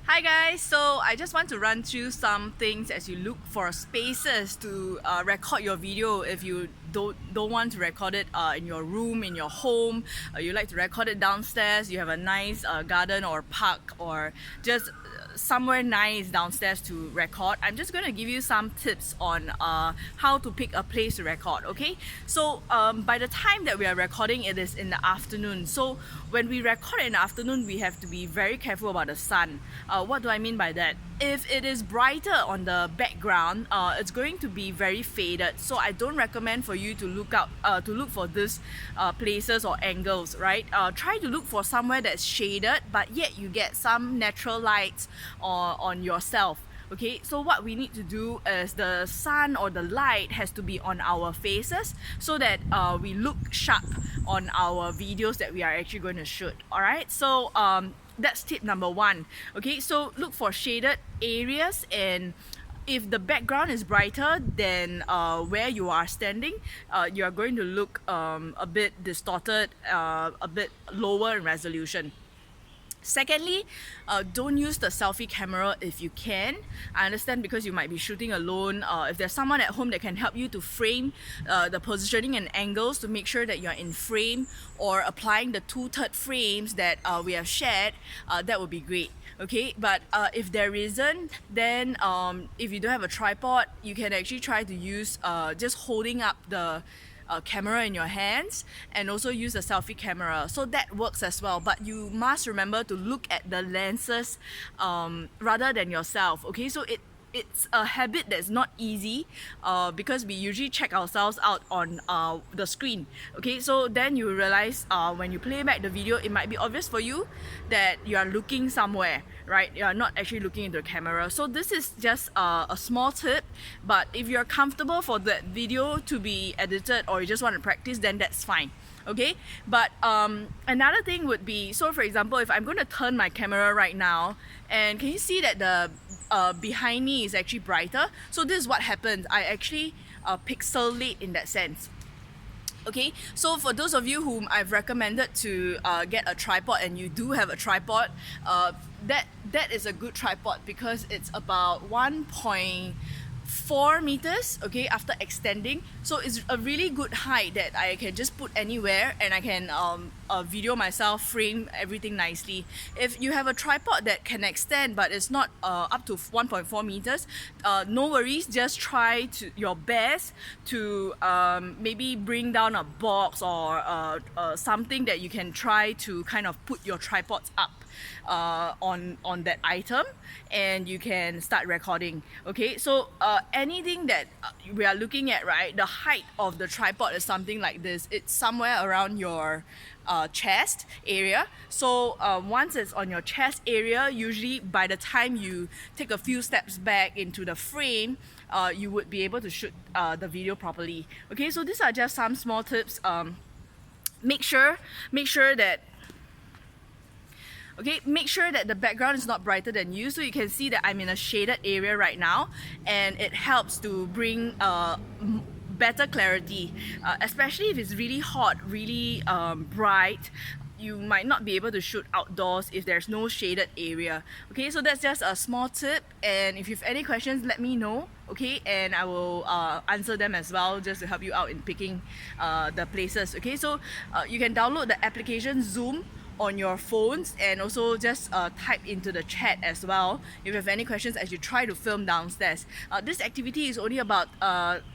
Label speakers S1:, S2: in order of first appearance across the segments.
S1: Hi guys, so I just want to run through some things as you look for spaces to record your video. If you don't want to record it in your room, in your home, you like to record it downstairs, you have a nice garden or park or just somewhere nice downstairs to record. I'm just going to give you some tips on how to pick a place to record. Okay, so by the time that we are recording, it is in the afternoon. So when we record in the afternoon, we have to be very careful about the sun. What do I mean by that? If it is brighter on the background, it's going to be very faded. So I don't recommend for you to look for these places or angles, right? Try to look for somewhere that's shaded, but yet you get some natural lights on yourself. Okay, so what we need to do is the sun or the light has to be on our faces so that we look sharp on our videos that we are actually going to shoot. Alright, so that's tip number one. Okay, so look for shaded areas, and if the background is brighter than where you are standing, you are going to look a bit distorted, a bit lower in resolution. Secondly, don't use the selfie camera if you can. I understand because you might be shooting alone. If there's someone at home that can help you to frame the positioning and angles to make sure that you're in frame, or applying the 2/3 frames that we have shared, that would be great. Okay, but if there isn't, then if you don't have a tripod, you can actually try to use just holding up the camera in your hands and also use a selfie camera, so that works as well. But you must remember to look at the lenses rather than yourself. Okay, so it's a habit that's not easy because we usually check ourselves out on the screen. Okay, so then you realize when you play back the video, it might be obvious for you that you are looking somewhere, right? You are not actually looking into the camera. So this is just a small tip, but if you're comfortable for that video to be edited or you just want to practice, then that's fine. Okay, but another thing would be, so for example, if I'm going to turn my camera right now, and can you see that the behind me is actually brighter? So this is what happens. I actually pixelate in that sense. Okay, so for those of you whom I've recommended to get a tripod, and you do have a tripod, that is a good tripod because it's about 1.4 meters, okay, after extending. So it's a really good height that I can just put anywhere, and I can video myself, frame everything nicely. If you have a tripod that can extend but it's not up to 1.4 meters, no worries, just try your best to maybe bring down a box or something that you can try to kind of put your tripods up on that item, and you can start recording. Okay, so anything that we are looking at, right, the height of the tripod is something like this. It's somewhere around your chest area. So once it's on your chest area, usually by the time you take a few steps back into the frame, you would be able to shoot the video properly. Okay, so these are just some small tips. Make sure that the background is not brighter than you. So you can see that I'm in a shaded area right now, and it helps to bring better clarity, especially if it's really hot, really bright. You might not be able to shoot outdoors if there's no shaded area. Okay, so that's just a small tip, and if you have any questions, let me know. Okay, and I will answer them as well, just to help you out in picking the places. Okay, so you can download the application Zoom on your phones, and also just type into the chat as well if you have any questions as you try to film downstairs. This activity is only about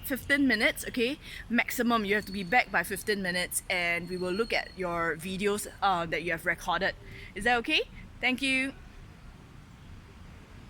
S1: 15 minutes, okay, maximum. You have to be back by 15 minutes, and we will look at your videos that you have recorded. Is that okay? Thank you.